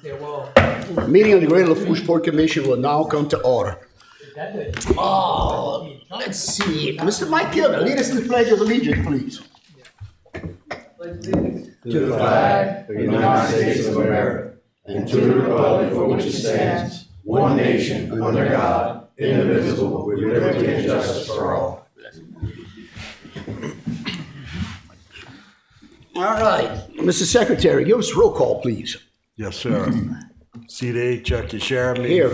Meeting of the Greater Lafourche Port Commission will now come to order. Oh, let's see. Mr. Mike Kilder, lead us in the Pledge of Allegiance, please. To the flag of the United States of America and to the republic for which it stands, one nation, under God, indivisible, with liberty and justice for all. All right. Mr. Secretary, give us a roll call, please. Yes, sir. Seat A, Chucky Sherman. Here.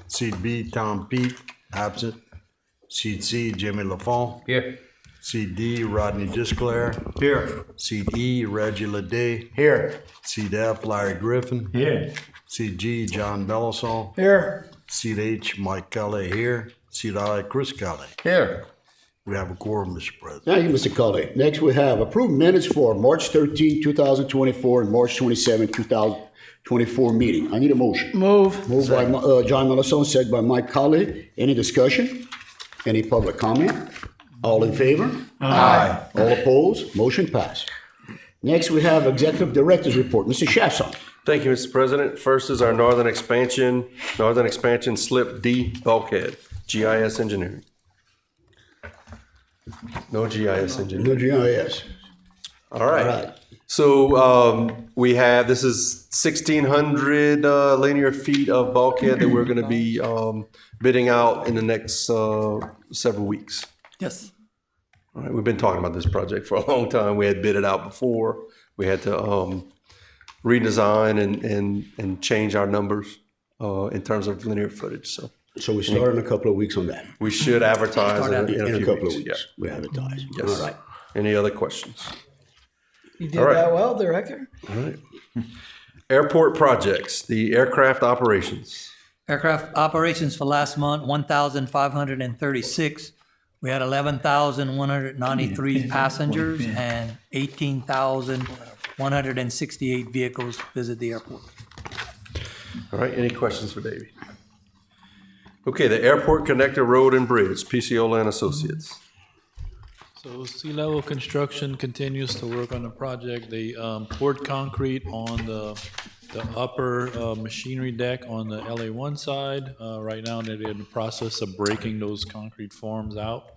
Seat B, Tom Pete, absent. Seat C, Jimmy Lafourche. Here. Seat D, Rodney Disclair. Here. Seat E, Reggie Leday. Here. Seat F, Larry Griffin. Here. Seat G, John Bellisol. Here. Seat H, Mike Kelly here. Seat I, Chris Kelly. Here. We have a quorum, Mr. President. Thank you, Mr. Cully. Next, we have approved minutes for March 13, 2024 and March 27, 2024 meeting. I need a motion. Move. Moved by John Melison, second by Mike Cully. Any discussion? Any public comment? All in favor? Aye. All opposed? Motion passed. Next, we have Executive Director's Report. Mr. Shafson. Thank you, Mr. President. First is our Northern Expansion Slip D bulkhead, GIS engineering. No GIS engineering. No GIS. All right. All right. So we have, this is 1,600 linear feet of bulkhead that we're going to be bidding out in the next several weeks. Yes. All right. We've been talking about this project for a long time. We had bid it out before. We had to redesign and change our numbers in terms of linear footage. So we start in a couple of weeks on that. We should advertise in a In a few couple weeks. of weeks. We advertise. Yes. All right. Any other questions? You did All right. that well, Director. All right. Airport projects, the aircraft operations. Aircraft operations for last month, 1,536. We had 11,193 passengers and 18,168 vehicles visit the airport. All right, any questions for Davey? Okay, the Airport Connector Road and Bridge, PCOLA and Associates. So Sea Level Construction continues to work on the project. They poured concrete on the upper machinery deck on the LA1 side. Right now, they're in the process of breaking those concrete forms out.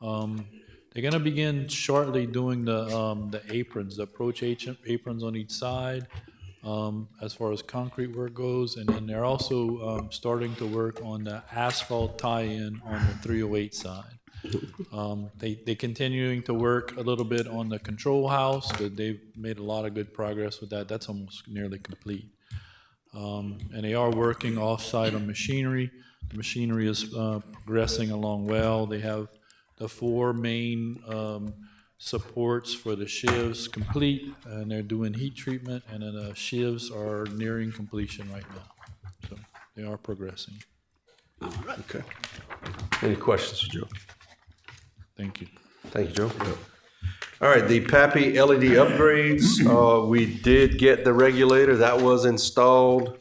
They're gonna begin shortly doing the aprons, the approach aprons on each side, as far as concrete work goes. And then they're also starting to work on the asphalt tie-in on the 308 side. They continuing to work a little bit on the control house, but they've made a lot of good progress with that. That's almost nearly complete. And they are working off-site on machinery. The machinery is progressing along well. They have the 4 main supports for the shivs complete, and they're doing heat treatment, and then the shivs are nearing completion right now. So they are progressing. Okay. Any questions for Joe? Thank you. Thank you, Joe. All right, the PAPI LED upgrades, we did get the regulator, that was installed,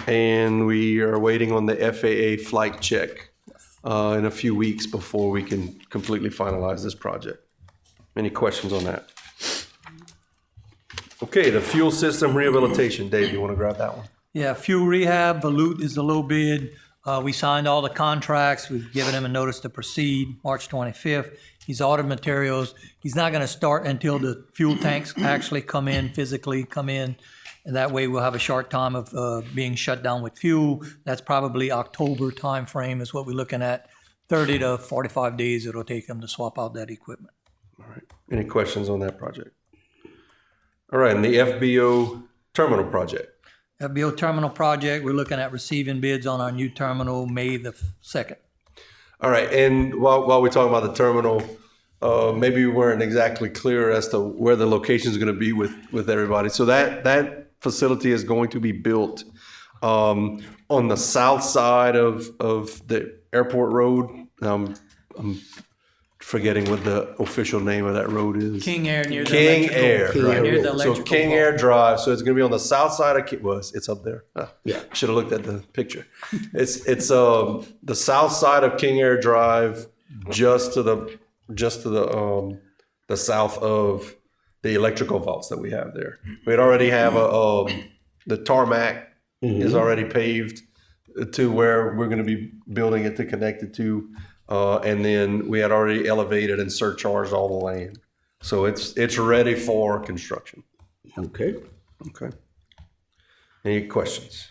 and we are waiting on the FAA flight check in a few weeks before we can completely finalize this project. Any questions on that? Okay, the fuel system rehabilitation. Dave, you want to grab that one? Yeah, fuel rehab, Volute is the low bid. We signed all the contracts. We've given him a notice to proceed March 25th. He's ordered materials. He's not going to start until the fuel tanks actually physically come in. And that way we'll have a short time of being shut down with fuel. That's probably October timeframe is what we're looking at. 30 to 45 days it'll take him to swap out that equipment. All right. Any questions on that project? All right, and the FBO terminal project. FBO terminal project, we're looking at receiving bids on our new terminal May the 2nd. All right, and while we're talking about the terminal, maybe we weren't exactly clear as to where the location is going to be with everybody. So that facility is going to be built on the south side of the airport road. I'm forgetting what the official name of that road is. King Air near the King electrical. Air, right. Near the So electrical King pole. Air Drive. So it's going to be on the south side of it's up there. Yeah. Should have looked at the picture. It's the south side of King Air Drive, just to the south of the electrical vaults that we have there. We'd already have the tarmac is already paved to where we're going to be building it to connect it to. And then we had already elevated and surcharged all the land. So it's ready for construction. Okay. Okay. Any questions?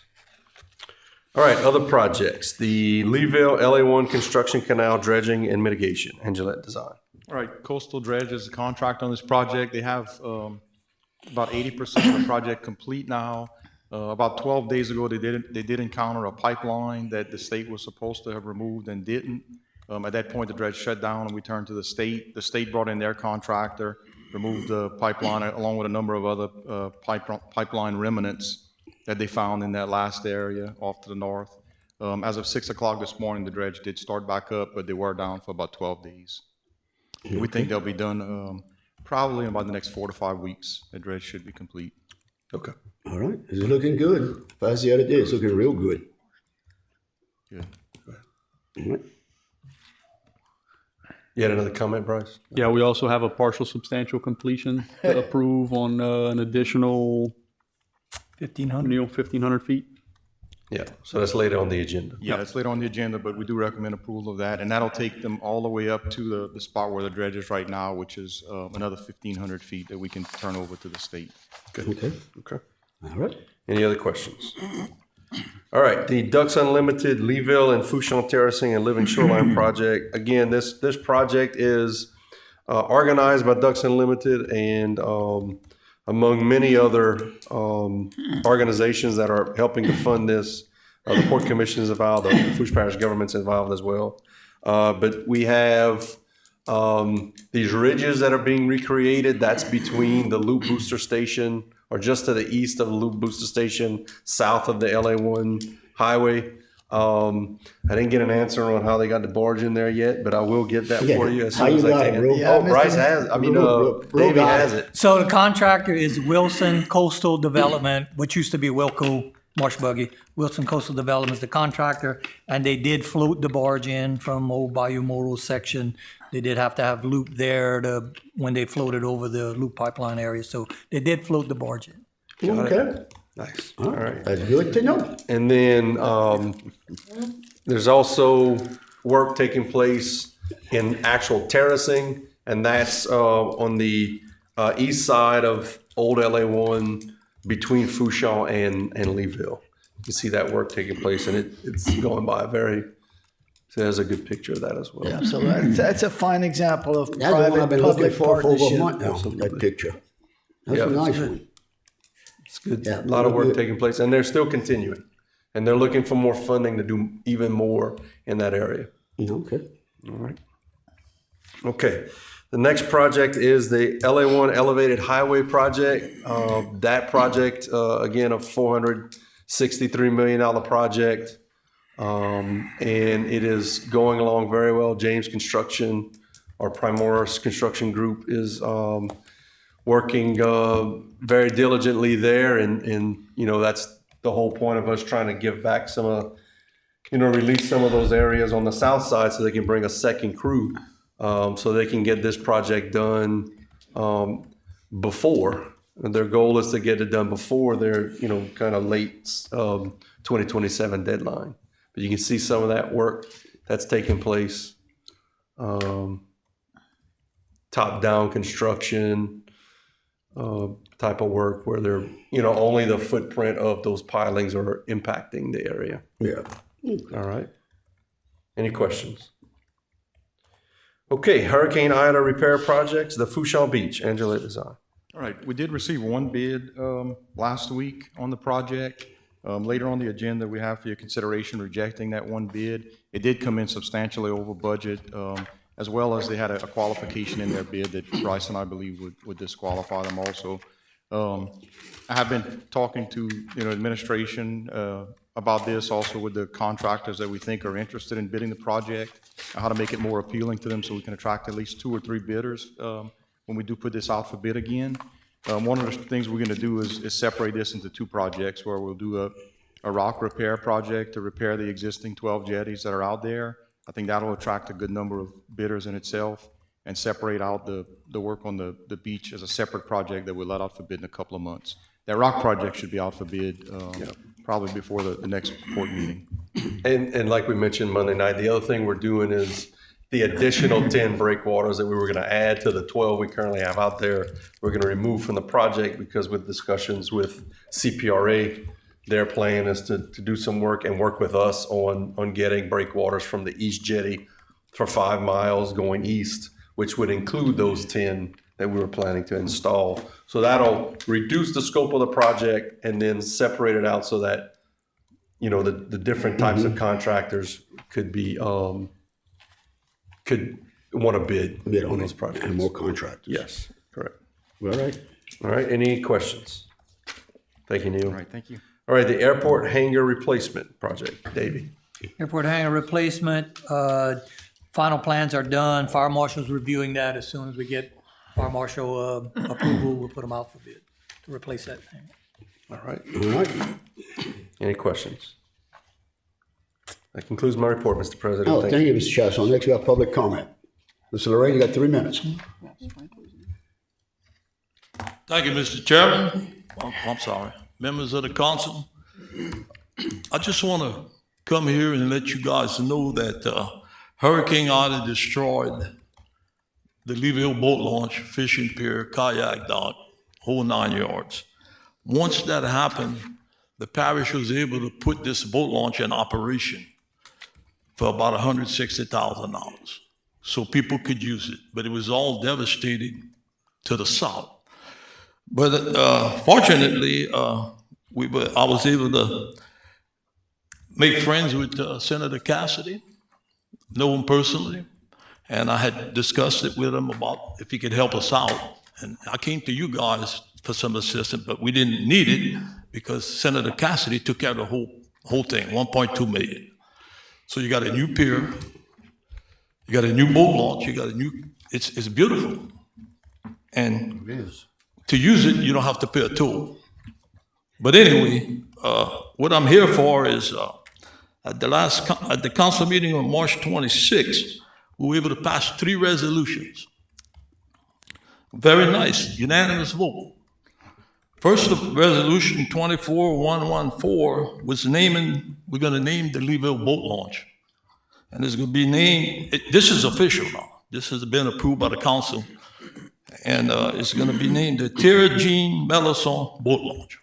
All right, other projects. The Leeville LA1 construction canal dredging and mitigation. Angela Design. All right, Coastal Dredge is the contract on this project. They have about 80% of the project complete now. About 12 days ago, they did encounter a pipeline that the state was supposed to have removed and didn't. At that point, the dredge shut down and we turned to the state. The state brought in their contractor, removed the pipeline along with a number of other pipeline remnants that they found in that last area off to the north. As of 6 o'clock this morning, the dredge did start back up, but they were down for about 12 days. We think they'll be done probably in about the next 4 to 5 weeks. The dredge should be complete. Okay. All right. It's looking good. Past the other day, it's looking real good. Good. All right. You had another comment, Bryce? Yeah, we also have a partial substantial completion to approve on an additional 1,500. 1,500 feet. Yeah, so that's later on the agenda. Yeah, it's later on the agenda, but we do recommend approval of that. And that'll take them all the way up to the spot where the dredge is right now, which is another 1,500 feet that we can turn over to the state. Okay. Okay. All right. Any other questions? All right, the Ducks Unlimited Leeville and Fouchon Terracing and Living Shoreline Project. Again, this project is organized by Ducks Unlimited and among many other organizations that are helping to fund this. The Port Commission is involved, the Lafourche Parish government's involved as well. But we have these ridges that are being recreated. That's between the Loop Booster Station, or just to the east of the Loop Booster Station, south of the LA1 highway. I didn't get an answer on how they got the barge in there yet, but I will get that for you as How soon you as I got it, can. bro? Oh, Bryce has, Davey got has it. it. So the contractor is Wilson Coastal Development, which used to be Wilco Marsh Buggy. Wilson Coastal Development is the contractor, and they did float the barge in from Old Bayou Moro section. They did have to have loop there when they floated over the loop pipeline area, so they did float the barge in. Okay. Nice. All right. That's good to know. And then there's also work taking place in actual terracing, and that's on the east side of Old LA1 between Fouchon and Leeville. You see that work taking place, and it's going by so there's a good picture of that as well. Yeah, so that's a fine example of That's the one I've been looking private-public for over a partnership. month now, that picture. That's Yeah. a nice one. It's good. Yeah, A lot of work good. taking place, and they're still continuing. And they're looking for more funding to do even more in that area. Okay. All right. Okay. The next project is the LA1 Elevated Highway Project. That project, again, a $463 million project. And it is going along very well. James Construction, our Primoris Construction Group, is working very diligently there. And that's the whole point of us trying to give back some of, release some of those areas on the south side so they can bring a second crew. So they can get this project done before. And their goal is to get it done before their, kind of late 2027 deadline. But you can see some of that work that's taking place. Top-down construction type of work where they're, only the footprint of those pilings are impacting the area. Yeah. All right. Any questions? Okay, Hurricane Ida repair projects, the Fouchon Beach, Angela Design. All right, we did receive one bid last week on the project. Later on the agenda, we have for your consideration rejecting that one bid. It did come in substantially over budget, as well as they had a qualification in their bid that Bryce and I believe would disqualify them also. I have been talking to administration about this, also with the contractors that we think are interested in bidding the project, how to make it more appealing to them so we can attract at least 2 or 3 bidders when we do put this out for bid again. One of the things we're going to do is separate this into 2 projects where we'll do a rock repair project to repair the existing 12 jetties that are out there. I think that'll attract a good number of bidders in itself, and separate out the work on the beach as a separate project that we'll let out for bid in a couple of months. That rock project should be out for bid probably before the next port meeting. And like we mentioned Monday night, the other thing we're doing is the additional 10 breakwaters that we were going to add to the 12 we currently have out there, we're going to remove from the project because with discussions with CPRA, their plan is to do some work and work with us on getting breakwaters from the East Jetty for 5 miles going east, which would include those 10 that we were planning to install. So that'll reduce the scope of the project and then separate it out so that, you know, the different types of contractors could be, could want to bid on those projects. And more contractors. Yes, correct. All right. All right, any questions? Thank you, Neil. All right, thank you. All right, the airport hangar replacement project, Davey. Airport hangar replacement, final plans are done. Fire marshal's reviewing that. As soon as we get fire marshal approval, we'll put them out for bid to replace that hangar. All right, All right. any questions? That concludes my report, Mr. President. Oh, thank you, Mr. Chasson. Next, we have public comment. Mr. Lorraine, you got 3 minutes. Thank you, Mr. Chairman. I'm sorry. Members of the council, I just want to come here and let you guys know that Hurricane Ida destroyed the Leeville boat launch, fishing pier, kayak dock, whole 9 yards. Once that happened, the parish was able to put this boat launch in operation for about $160,000. So people could use it, but it was all devastated to the south. But fortunately, I was able to make friends with Senator Cassidy, know him personally, and I had discussed it with him about if he could help us out. And I came to you guys for some assistance, but we didn't need it because Senator Cassidy took care of the whole thing, $1.2 million. So you got a new pier, you got a new boat launch, you got a new, it's beautiful. And to use it, you don't have to pay a toll. But anyway, what I'm here for is at the council meeting on March 26th, we were able to pass 3 resolutions. Very nice, unanimous vote. First, resolution 24114 was we're going to name the Leeville boat launch. And it's going to be named, this is official now. This has been approved by the council. And it's going to be named the Tara Jean Melanson boat launch.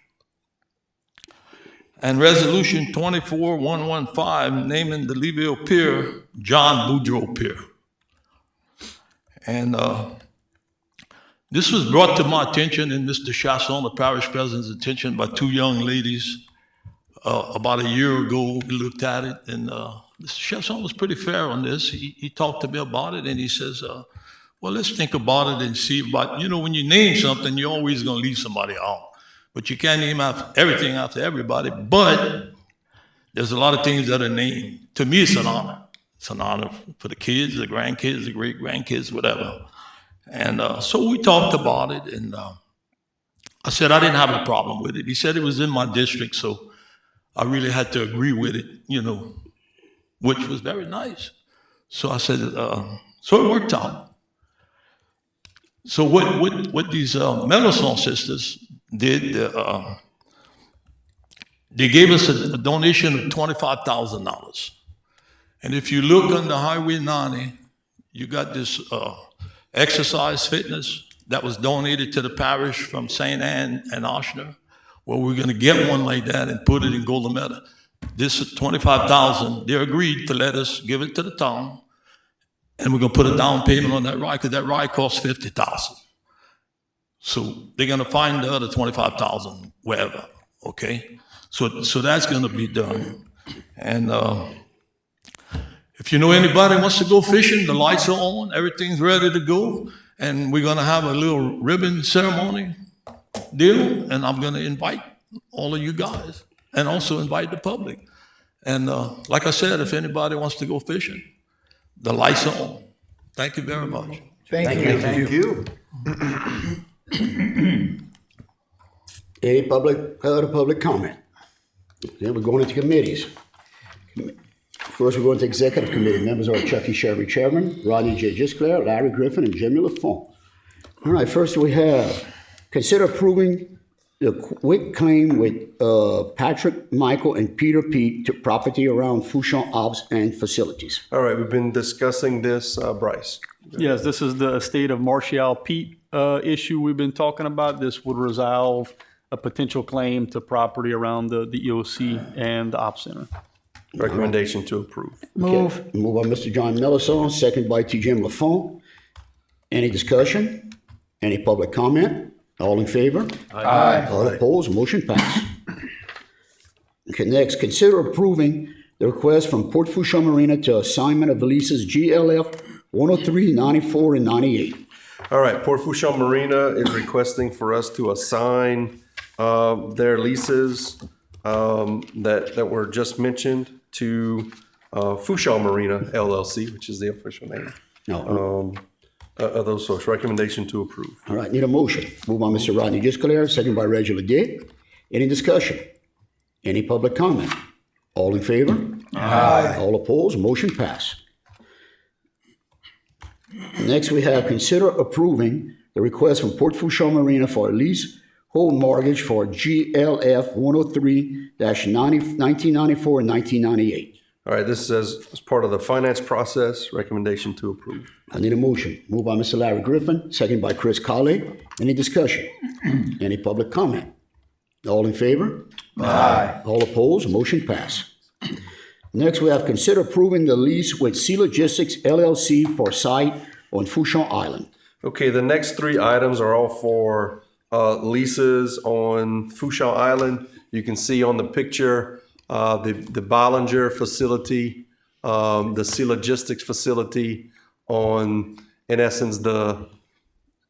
And resolution 24115 naming the Leeville Pier John Boudreaux Pier. And this was brought to my attention and Mr. Chasson, the parish president's attention, by 2 young ladies about a year ago. We looked at it, and Mr. Chasson was pretty fair on this. He talked to me about it, and he says, well, let's think about it and see about, you know, when you name something, you're always going to leave somebody out. But you can't name everything after everybody. But there's a lot of things that are named. To me, it's an honor. It's an honor for the kids, the grandkids, the great-grandkids, whatever. And so we talked about it, and I said I didn't have a problem with it. He said it was in my district, so I really had to agree with it, you know, which was very nice. So I said, so it worked out. So what these Melanson sisters did, they gave us a donation of $25,000. And if you look under Highway 90, you got this exercise fitness that was donated to the parish from St. Anne and Oshner. Well, we're going to get one like that and put it in Golden Meadow. This is $25,000. They agreed to let us give it to the town, and we're going to put a down payment on that ride because that ride costs $50,000. So they're going to find the other $25,000 wherever. Okay, so that's going to be done. And if you know anybody wants to go fishing, the lights are on, everything's ready to go, and we're going to have a little ribbon ceremony deal, and I'm going to invite all of you guys and also invite the public. And like I said, if anybody wants to go fishing, the lights are on. Thank you very much. Thank you. Thank you. Any other public comment? Then we're going into committees. First, we're going to executive committee. Members are Chucky Sherry, Chairman, Rodney J. Gisclair, Larry Griffin, and Jimmy Lafont. All right, first we have consider approving the quick claim with Patrick, Michael, and Peter Pete to property around Fouchon Ops and facilities. All right, we've been discussing this, Bryce. Yes, this is the estate of Martial Pete issue we've been talking about. This would resolve a potential claim to property around the EOC and the Op Center. Recommendation to approve. Move. Okay, moved by Mr. John Millison, second by T.J. Lafont. Any discussion? Any public comment? All in favor? Aye. All opposed? Motion passed. Okay, next, consider approving the request from Port Fourchon Marina to assignment of leases GLF 103, 94, and 98. All right, Port Fourchon Marina is requesting for us to assign their leases that were just mentioned to Fourchon Marina LLC, which is the official name No. of those folks. Recommendation to approve. All right, need a motion. Moved by Mr. Rodney Gisclair, second by Reggie Ledet. Any discussion? Any public comment? All in favor? Aye. All opposed? Motion passed. Next, we have consider approving the request from Port Fourchon Marina for a lease hold mortgage for GLF 103-1994 and 1998. All right, this is as part of the finance process. Recommendation to approve. I need a motion. Moved by Mr. Larry Griffin, second by Chris Colley. Any discussion? Any public comment? All in favor? Aye. All opposed? Motion passed. Next, we have consider approving the lease with C Logistics LLC for site on Fourchon Island. Okay, the next three items are all for leases on Fourchon Island. You can see on the picture the Bollinger facility, the C Logistics facility on, in essence,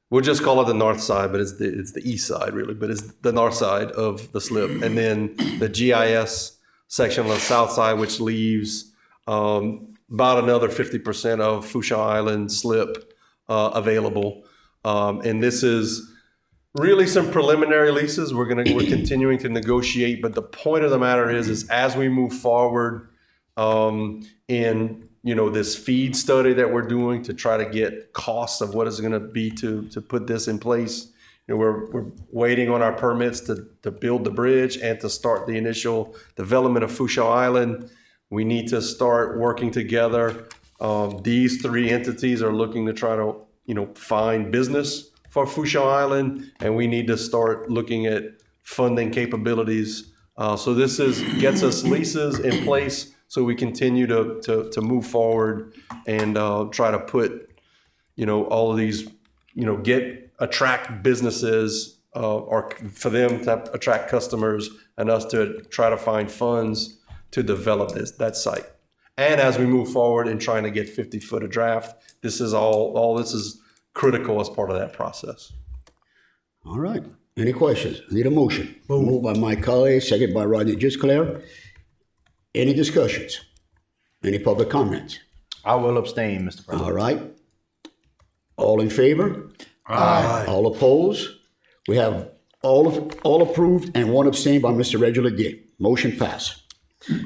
we'll just call it the north side, but it's the east side really, but it's the north side of the slip. And then the GIS section on the south side, which leaves about another 50% of Fourchon Island slip available. And this is really some preliminary leases. We're continuing to negotiate, but the point of the matter is as we move forward in this feed study that we're doing to try to get costs of what it's going to be to put this in place. We're waiting on our permits to build the bridge and to start the initial development of Fourchon Island. We need to start working together. These three entities are looking to try to find business for Fourchon Island, and we need to start looking at funding capabilities. So this gets us leases in place so we continue to move forward and try to put, all of these, attract businesses or for them to attract customers and us to try to find funds to develop that site. And as we move forward in trying to get 50-foot of draft, this is all this is critical as part of that process. All right. Any questions? I need a motion. Moved by Mike Colley, second by Rodney Gisclair. Any discussions? Any public comments? I will abstain, Mr. President. All right. All in favor? Aye. All opposed? We have all approved and one abstained by Mr. Reggie Ledet. Motion passed.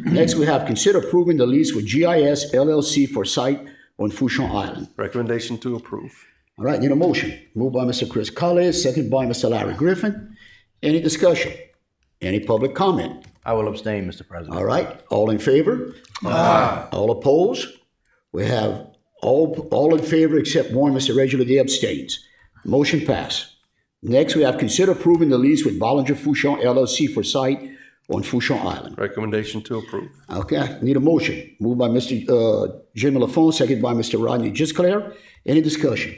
Next, we have consider approving the lease with GIS LLC for site on Fourchon Island. Recommendation to approve. All right, need a motion. Moved by Mr. Chris Colley, second by Mr. Larry Griffin. Any discussion? Any public comment? I will abstain, Mr. President. All right, all in favor? Aye. All opposed? We have all in favor except one, Mr. Reggie Ledet abstains. Motion passed. Next, we have consider approving the lease with Bollinger Fourchon LLC for site on Fourchon Island. Recommendation to approve. Okay, need a motion. Moved by Mr. Jimmy Lafont, second by Mr. Rodney Gisclair. Any discussion?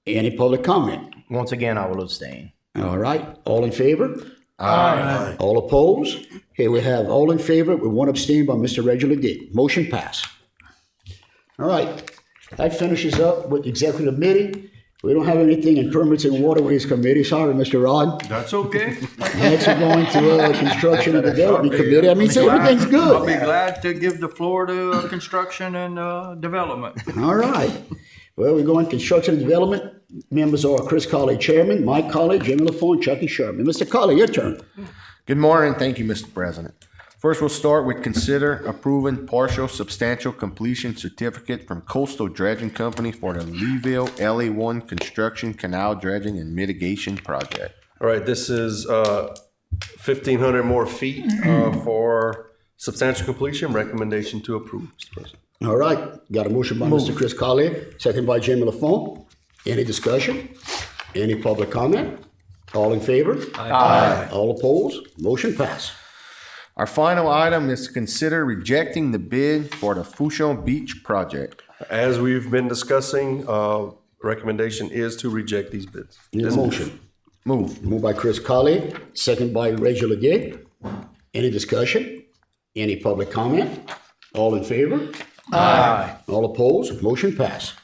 Any public comment? Once again, I will abstain. All right, all in favor? Aye. All opposed? Okay, we have all in favor with one abstained by Mr. Reggie Ledet. Motion passed. All right, that finishes up with executive meeting. We don't have anything in permits and waterways committee. Sorry, Mr. Rod. That's okay. Next, we're going to construction and development committee. I mean, so everything's I'll be good. glad to give the floor to construction and development. All right. Well, we're going construction and development. Members are Chris Colley, chairman, Mike Colley, Jimmy Lafont, Chucky Sherman. Mr. Colley, your turn. Good morning. Thank you, Mr. President. First, we'll start with consider approving partial substantial completion certificate from Coastal Dredging Company for the Leeville LA1 Construction Canal Dredging and Mitigation Project. All right, this is 1,500 more feet for substantial completion. Recommendation to approve, Mr. President. All right, got a motion by Mr. Chris Collier, second by Jimmy Lafont. Any discussion? Any public comment? All in favor? Aye. All opposed? Motion pass. Our final item is to consider rejecting the bid for the Lafourche Beach project. As we've been discussing, recommendation is to reject these bids. Need a motion? Move. Moved by Chris Collier, second by Reggie Leggett. Any discussion? Any public comment? All in favor? Aye. All opposed? Motion pass.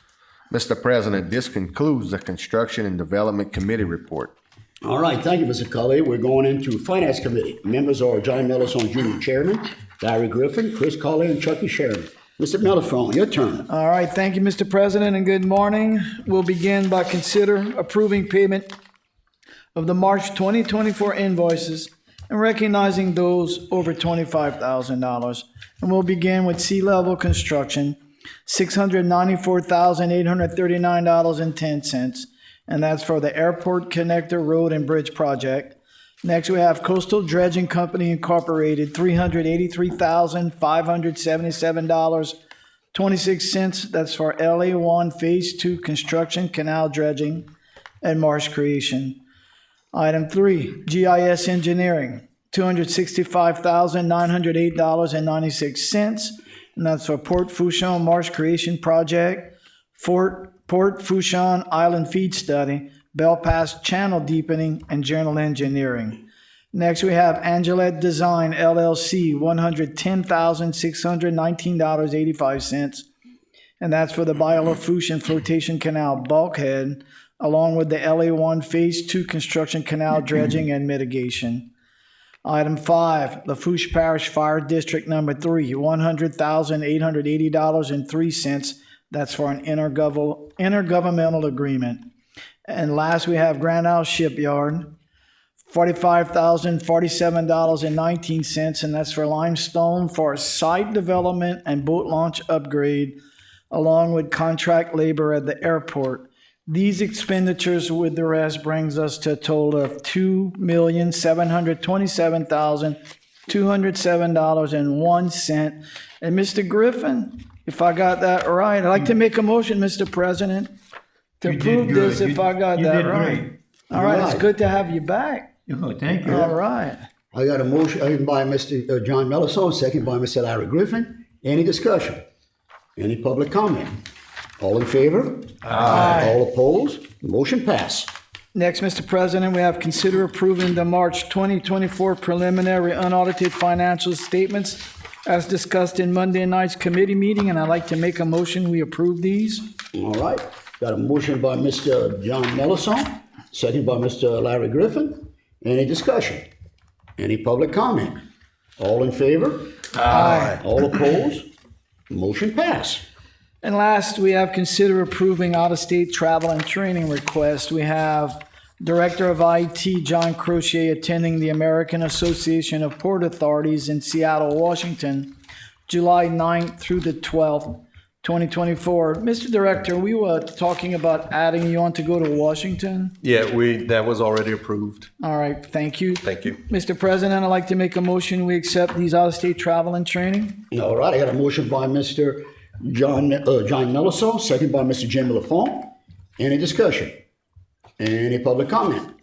Mr. President, this concludes the Construction and Development Committee report. All right, thank you, Mr. Collier. We're going into Finance Committee. Members are John Mellison, Jr., Chairman, Larry Griffin, Chris Collier, and Chucky Sherman. Mr. Mellison, your turn. All right, thank you, Mr. President, and good morning. We'll begin by consider approving payment of the March 2024 invoices and recognizing those over $25,000. And we'll begin with Sea-Level Construction, $694,839.10. And that's for the Airport Connector Road and Bridge Project. Next, we have Coastal Dredging Company Incorporated, $383,577.26. That's for LA1 Phase 2 Construction, Canal Dredging, and Marsh Creation. Item 3, GIS Engineering, $265,908.96. And that's for Port Fourchon Marsh Creation Project, Port Fourchon Island Feed Study, Belpass Channel Deepening, and General Engineering. Next, we have Angelette Design, LLC, $110,619.85. And that's for the Lafourche and Flotation Canal Bulkhead, along with the LA1 Phase 2 Construction Canal Dredging and Mitigation. Item 5, Lafourche Parish Fire District Number 3, $100,880.03. That's for an intergovernmental agreement. And last, we have Grand Isle Shipyard, $45,047.19, and that's for limestone for site development and boat launch upgrade, along with contract labor at the airport. These expenditures with the rest brings us to a total of $2,727,207.01. And Mr. Griffin, if I got that right, I'd like to make a motion, Mr. President, to approve this if I got that right. All right, it's good to have you back. Oh, thank you. All right. I got a motion by Mr. John Mellison, second by Mr. Larry Griffin. Any discussion? Any public comment? All in favor? Aye. All opposed? Motion passed. Next, Mr. President, we have consider approving the March 2024 preliminary unaudited financial statements as discussed in Monday night's committee meeting, and I'd like to make a motion we approve these. All right. Got a motion by Mr. John Mellison, second by Mr. Larry Griffin. Any discussion? Any public comment? All in favor? Aye. All opposed? Motion passed. And last, we have consider approving out-of-state travel and training request. We have Director of IT, John Crochet, attending the American Association of Port Authorities in Seattle, Washington, July 9th through the 12th, 2024. Mr. Director, we were talking about adding you on to go to Washington. Yeah, that was already approved. All right, thank you. Thank you. Mr. President, I'd like to make a motion we accept these out-of-state travel and training. All right, I got a motion by Mr. John Mellison, second by Mr. Jim Lafont. Any discussion? Any public comment?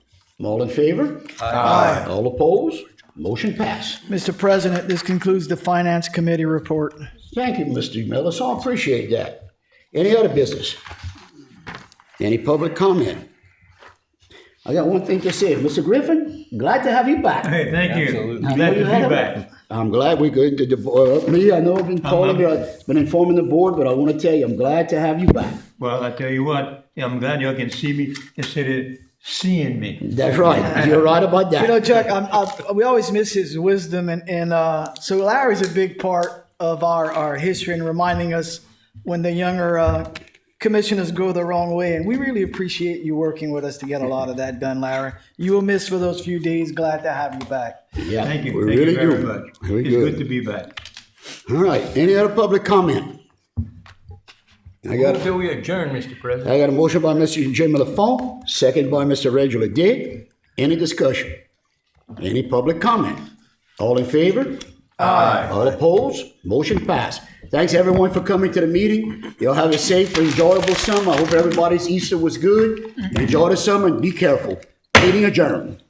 All in favor? Aye. All opposed? Motion passed. Mr. President, this concludes the Finance Committee report. Thank you, Mr. Mellison. I appreciate that. Any other business? Any public comment? I got one thing to say. Mr. Griffin, glad to have you back. Hey, thank you. Glad to be back. I'm glad we're going to, I know I've been calling, I've been informing the board, but I want to tell you, I'm glad to have you back. Well, I tell you what, I'm glad y'all can see me instead of seeing me. That's right. You're right about that. You know, Chuck, we always miss his wisdom, and so Larry's a big part of our history and reminding us when the younger commissioners go the wrong way, and we really appreciate you working with us to get a lot of that done, Larry. You will miss for those few days. Glad to have you back. Yeah, thank you. We Thank really you very do. much. Very It's good. good to be back. All right. Any other public comment? Until we adjourn, Mr. President. I got a motion by Mr. Jim Lafont, second by Mr. Reggie Dick. Any discussion? Any public comment? All in favor? Aye. All opposed? Motion passed. Thanks everyone for coming to the meeting. Y'all have a safe, enjoyable summer. I hope everybody's Easter was good. Enjoy the summer and be careful. Meeting adjourned.